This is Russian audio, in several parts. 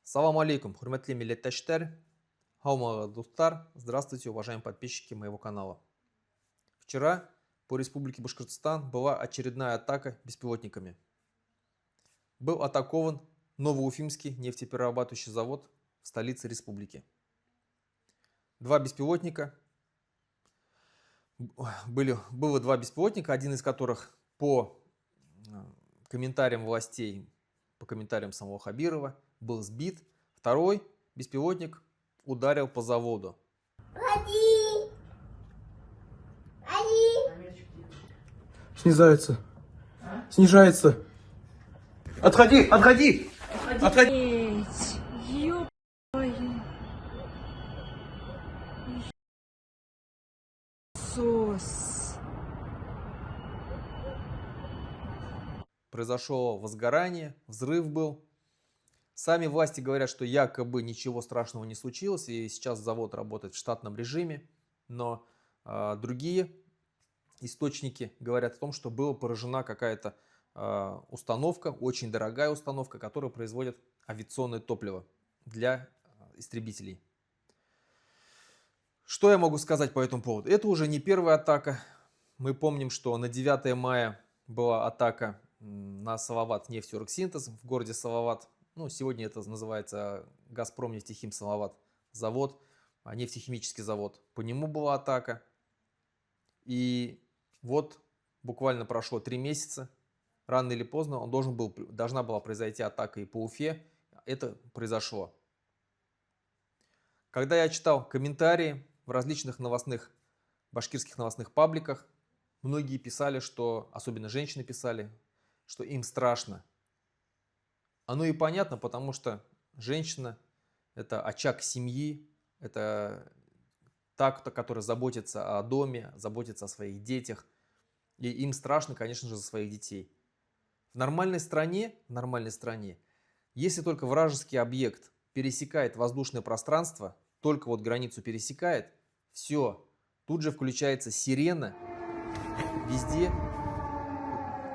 Салам алейкум, хурматле милләттәшләр, һаумыгыз дуслар, здравствуйте, уважаемые подписчики моего канала. Вчера по Республике Башкортостан была очередная атака беспилотниками. Был атакован Новоуфимский нефтеперерабатывающий завод в столице республики. Два беспилотника, было два беспилотника, один из которых по комментариям властей, по комментариям самого Хабирова, был сбит. Второй беспилотник ударил по заводу. Снижается. Снижается. Отходи, отходи! Отходи! Ё-моё. Иисус. Произошло возгорание, взрыв был. Сами власти говорят, что якобы ничего страшного не случилось, и сейчас завод работает в штатном режиме, но другие источники говорят о том, что была поражена какая-то установка, очень дорогая установка, которая производит авиационное топливо для истребителей. Что я могу сказать по этому поводу? Это уже не первая атака. Мы помним, что на 9 мая была атака на Салават нефтеоргсинтез в городе Салават. Ну, сегодня это называется Газпром нефтехим Салават завод, нефтехимический завод. По нему была атака. И вот буквально прошло 3 месяца. Рано или поздно должна была произойти атака и по Уфе. Это произошло. Когда я читал комментарии в различных башкирских новостных пабликах, многие писали, что, особенно женщины писали, что им страшно. Оно и понятно, потому что женщина – это очаг семьи, это та, которая заботится о доме, заботится о своих детях. И им страшно, конечно же, за своих детей. В нормальной стране, если только вражеский объект пересекает воздушное пространство, только вот границу пересекает, все, тут же включается сирена везде,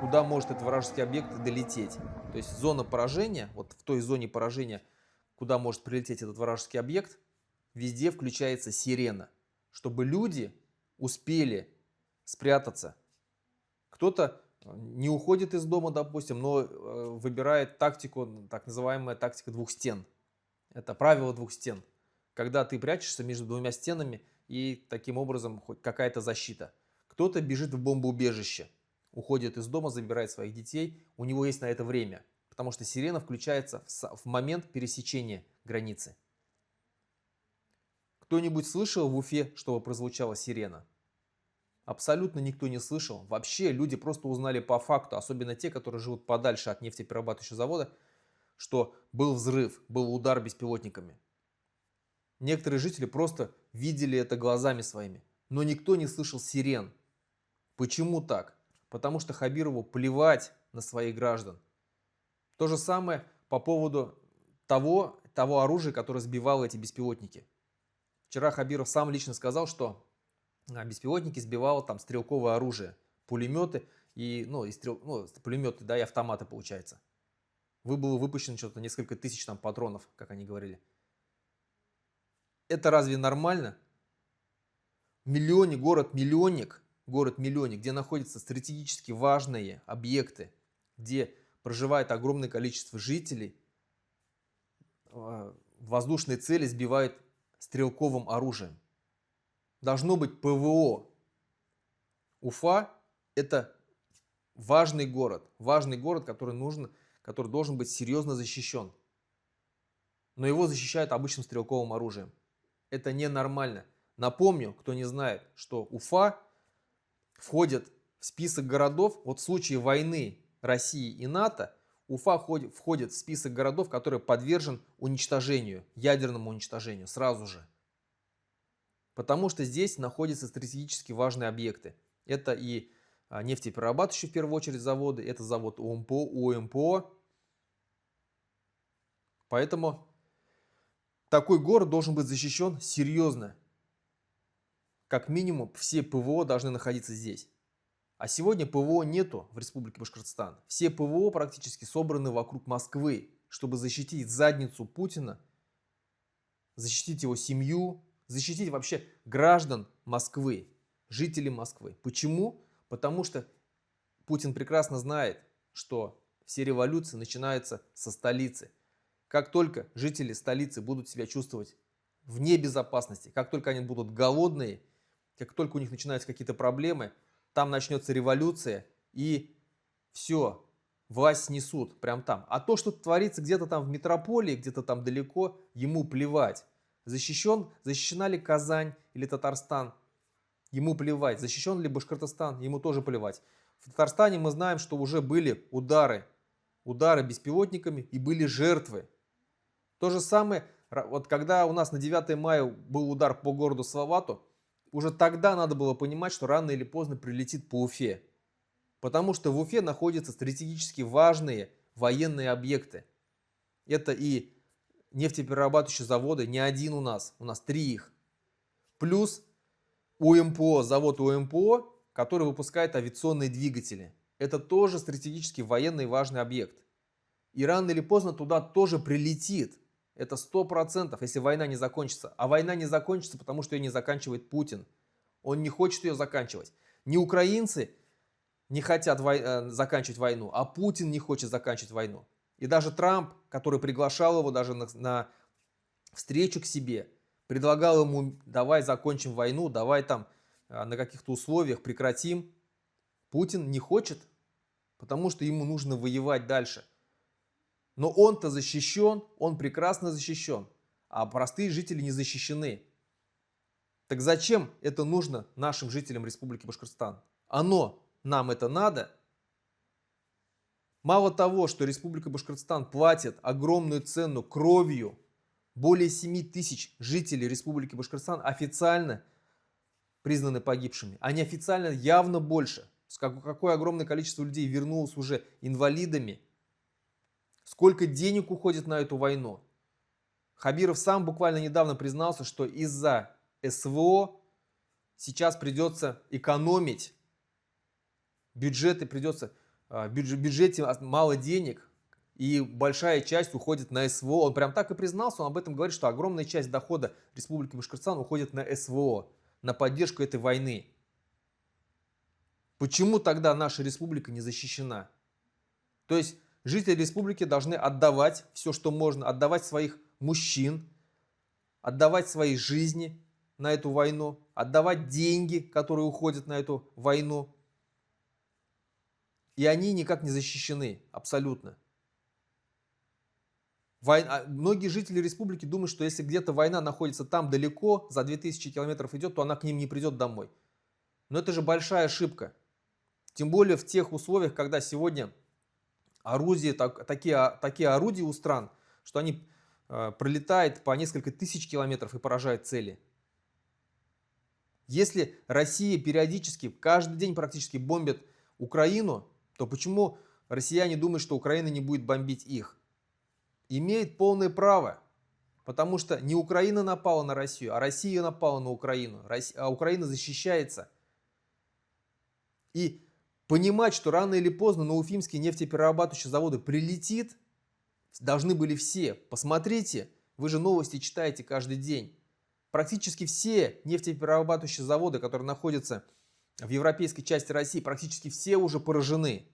куда может этот вражеский объект долететь. То есть зона поражения, вот в той зоне поражения, куда может прилететь этот вражеский объект, везде включается сирена, чтобы люди успели спрятаться. Кто-то не уходит из дома, допустим, но выбирает тактику, так называемая тактика двух стен. Это правило двух стен. Когда ты прячешься между двумя стенами и таким образом хоть какая-то защита. Кто-то бежит в бомбоубежище, уходит из дома, забирает своих детей, у него есть на это время, потому что сирена включается в момент пересечения границы. Кто-нибудь слышал в Уфе, чтобы прозвучала сирена? Абсолютно никто не слышал. Вообще люди просто узнали по факту, особенно те, которые живут подальше от нефтеперерабатывающего завода, что был взрыв, был удар беспилотниками. Некоторые жители просто видели это глазами своими, но никто не слышал сирен. Почему так? Потому что Хабирову плевать на своих граждан. То же самое по поводу того оружия, которое сбивало эти беспилотники. Вчера Хабиров сам лично сказал, что беспилотники сбивало там стрелковое оружие, пулеметы пулеметы, да, и автоматы, получается. Было выпущено что-то несколько тысяч там патронов, как они говорили. Это разве нормально? Город-миллионник, где находятся стратегически важные объекты, где проживает огромное количество жителей, воздушные цели сбивают стрелковым оружием. Должно быть ПВО. Уфа – это важный город, который должен быть серьезно защищен. Но его защищают обычным стрелковым оружием. Это ненормально. Напомню, кто не знает, что Уфа входит в список городов, вот в случае войны России и НАТО, Уфа входит в список городов, который подвержен уничтожению, ядерному уничтожению сразу же. Потому что здесь находятся стратегически важные объекты. Это и нефтеперерабатывающие в первую очередь заводы, это завод УМПО. Поэтому такой город должен быть защищен серьезно. Как минимум все ПВО должны находиться здесь. А сегодня ПВО нету в Республике Башкортостан. Все ПВО практически собраны вокруг Москвы. чтобы защитить задницу Путина, защитить его семью, защитить вообще граждан Москвы, жителей Москвы. Почему? Потому что Путин прекрасно знает, что все революции начинаются со столицы. Как только жители столицы будут себя чувствовать вне безопасности, как только они будут голодные, как только у них начинаются какие-то проблемы, там начнется революция, и все, власть снесут прям там. А то, что творится где-то там в метрополии, где-то там далеко, ему плевать. Защищена ли Казань или Татарстан, ему плевать. Защищен ли Башкортостан, ему тоже плевать. В Татарстане мы знаем, что уже были удары беспилотниками и были жертвы. То же самое, вот когда у нас на 9 мая был удар по городу Салавату, уже тогда надо было понимать, что рано или поздно прилетит по Уфе. Потому что в Уфе находятся стратегически важные военные объекты. Это и нефтеперерабатывающие заводы, не один у нас 3 их. Плюс УМПО, завод УМПО, который выпускает авиационные двигатели. Это тоже стратегически военный важный объект. И рано или поздно туда тоже прилетит. Это 100%, если война не закончится. А война не закончится, потому что ее не заканчивает Путин. Он не хочет ее заканчивать. Не украинцы не хотят заканчивать войну, а Путин не хочет заканчивать войну. И даже Трамп, который приглашал его даже на встречу к себе, предлагал ему: давай закончим войну, давай там на каких-то условиях прекратим. Путин не хочет, потому что ему нужно воевать дальше. Но он-то защищен, он прекрасно защищен, а простые жители не защищены. Так зачем это нужно нашим жителям Республики Башкортостан? Нам это надо? Мало того, что Республика Башкортостан платит огромную цену кровью, более 7 тысяч жителей Республики Башкортостан официально признаны погибшими, а неофициально явно больше. Какое огромное количество людей вернулось уже инвалидами. Сколько денег уходит на эту войну. Хабиров сам буквально недавно признался, что из-за СВО сейчас придется экономить. В бюджете мало денег, и большая часть уходит на СВО. Он прям так и признался, он об этом говорит, что огромная часть дохода Республики Башкортостан уходит на СВО, на поддержку этой войны. Почему тогда наша республика не защищена? То есть жители республики должны отдавать все, что можно, отдавать своих мужчин, отдавать свои жизни на эту войну, отдавать деньги, которые уходят на эту войну. И они никак не защищены, абсолютно. Многие жители республики думают, что если где-то война находится там далеко, за 2000 километров идет, то она к ним не придет домой. Но это же большая ошибка. Тем более в тех условиях, когда сегодня такие орудия у стран, что они пролетают по несколько тысяч километров и поражают цели. Если Россия периодически, каждый день практически бомбит Украину, то почему россияне думают, что Украина не будет бомбить их? Имеет полное право, потому что не Украина напала на Россию, а Россия напала на Украину, а Украина защищается. И понимать, что рано или поздно на уфимские нефтеперерабатывающие заводы прилетит, должны были все. Посмотрите, вы же новости читаете каждый день. Практически все нефтеперерабатывающие заводы, которые находятся в европейской части России, практически все уже поражены.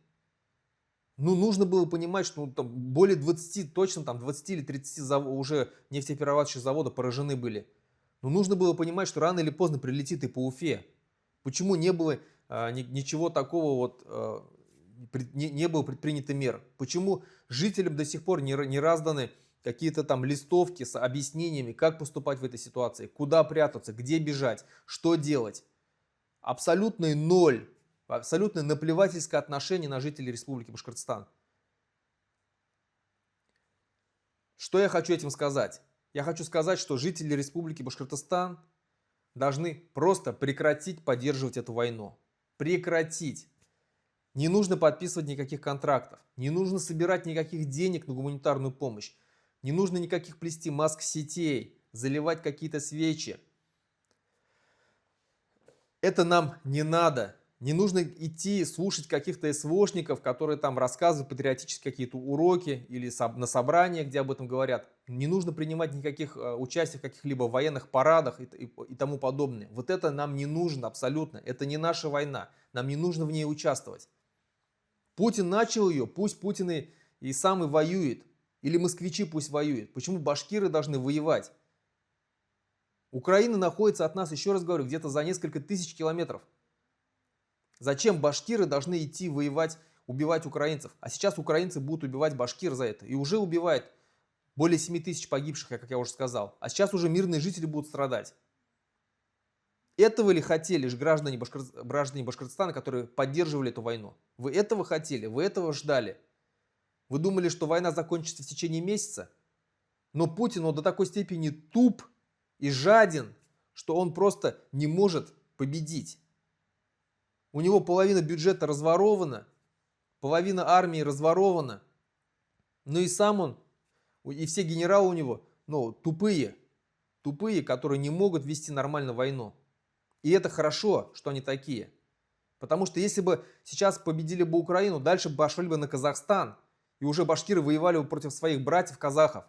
Нужно было понимать, что там более 20, точно там 20 или 30 уже нефтеперерабатывающих заводов поражены были. Но нужно было понимать, что рано или поздно прилетит и по Уфе. Почему не было ничего такого, не было предпринято мер? Почему жителям до сих пор не разданы какие-то там листовки с объяснениями, как поступать в этой ситуации, куда прятаться, где бежать, что делать? Абсолютный ноль, абсолютно наплевательское отношение на жителей Республики Башкортостан. Что я хочу этим сказать? Я хочу сказать, что жители Республики Башкортостан должны просто прекратить поддерживать эту войну. Прекратить. Не нужно подписывать никаких контрактов. Не нужно собирать никаких денег на гуманитарную помощь. Не нужно никаких плести маск-сетей, заливать какие-то свечи. Это нам не надо. Не нужно идти слушать каких-то СВОшников, которые там рассказывают патриотические какие-то уроки или на собраниях, где об этом говорят. Не нужно принимать никаких участия в каких-либо военных парадах и тому подобное. Вот это нам не нужно абсолютно. Это не наша война. Нам не нужно в ней участвовать. Путин начал ее, пусть Путин и сам и воюет. Или москвичи пусть воюют. Почему башкиры должны воевать? Украина находится от нас, еще раз говорю, где-то за несколько тысяч километров. Зачем башкиры должны идти воевать, убивать украинцев? А сейчас украинцы будут убивать башкир за это. И уже убивают. Более 7 тысяч погибших, как я уже сказал. А сейчас уже мирные жители будут страдать. Этого ли хотели граждане Башкортостана, которые поддерживали эту войну? Вы этого хотели? Вы этого ждали? Вы думали, что война закончится в течение месяца? Но Путин, он до такой степени туп и жаден, что он просто не может победить. У него половина бюджета разворована, половина армии разворована. Ну и сам он, и все генералы у него, ну, тупые, которые не могут вести нормально войну. И это хорошо, что они такие. Потому что если бы сейчас победили бы Украину, дальше пошли бы на Казахстан. И уже башкиры воевали бы против своих братьев-казахов.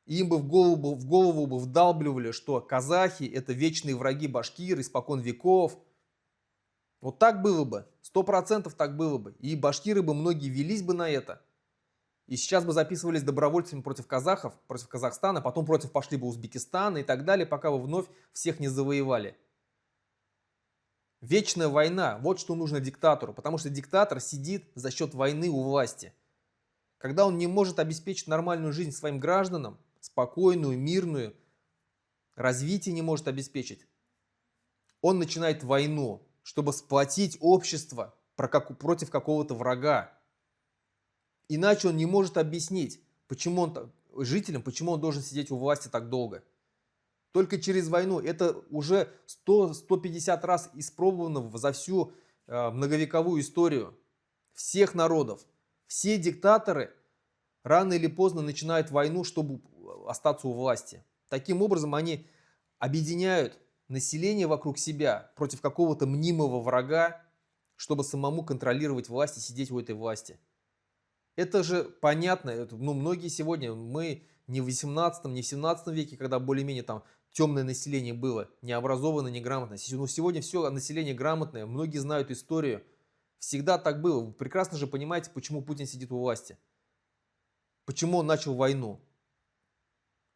И им бы в голову бы вдалбливали, что казахи это вечные враги башкир испокон веков. Вот так было бы, 100% так было бы. И башкиры бы многие велись бы на это. И сейчас бы записывались добровольцами против казахов, против Казахстана, потом против пошли бы Узбекистана и так далее, пока вы вновь всех не завоевали. Вечная война, вот что нужно диктатору, потому что диктатор сидит за счет войны у власти. Когда он не может обеспечить нормальную жизнь своим гражданам, спокойную, мирную, развитие не может обеспечить, он начинает войну, чтобы сплотить общество против какого-то врага. Иначе он не может объяснить, жителям, почему он должен сидеть у власти так долго. Только через войну. Это уже 100-150 раз испробовано за всю многовековую историю всех народов. Все диктаторы рано или поздно начинают войну, чтобы остаться у власти. Таким образом, они объединяют население вокруг себя против какого-то мнимого врага, чтобы самому контролировать власть и сидеть у этой власти. Это же понятно. Многие сегодня, мы не в 18, не в 17 веке, когда более-менее там темное население было, необразованное, неграмотное. Сегодня все население грамотное, многие знают историю. Всегда так было. Вы прекрасно же понимаете, почему Путин сидит у власти. Почему он начал войну.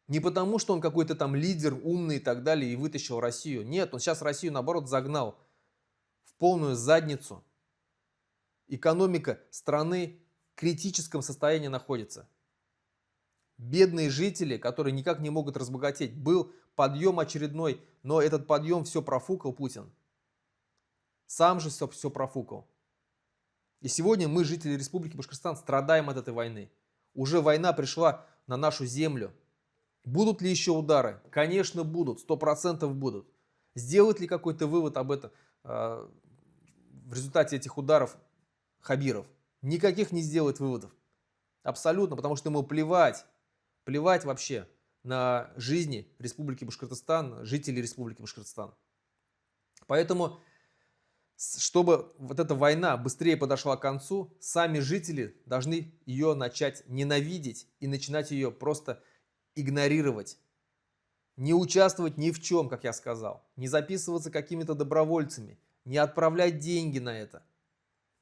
Не потому, что он какой-то там лидер, умный и так далее, и вытащил Россию. Нет, он сейчас Россию, наоборот, загнал в полную задницу. Экономика страны в критическом состоянии находится. Бедные жители, которые никак не могут разбогатеть. Был подъем очередной, но этот подъем все профукал Путин. Сам же все профукал. И сегодня мы, жители Республики Башкортостан, страдаем от этой войны. Уже война пришла на нашу землю. Будут ли еще удары? Конечно, будут, 100% будут. Сделает ли какой-то вывод об этом в результате этих ударов Хабиров? Никаких не сделает выводов. Абсолютно, потому что ему плевать вообще на жизни Республики Башкортостан, жителей Республики Башкортостан. Поэтому, чтобы вот эта война быстрее подошла к концу, сами жители должны ее начать ненавидеть и начинать ее просто игнорировать. Не участвовать ни в чем, как я сказал. Не записываться какими-то добровольцами. Не отправлять деньги на это.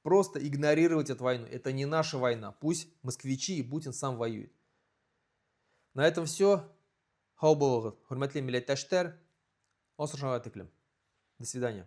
Просто игнорировать эту войну. Это не наша война. Пусть москвичи и Путин сам воюет. На этом все. Хау болғыр. Хурмәтле милләттәштәр. Осыр шаңа тиклем. До свидания.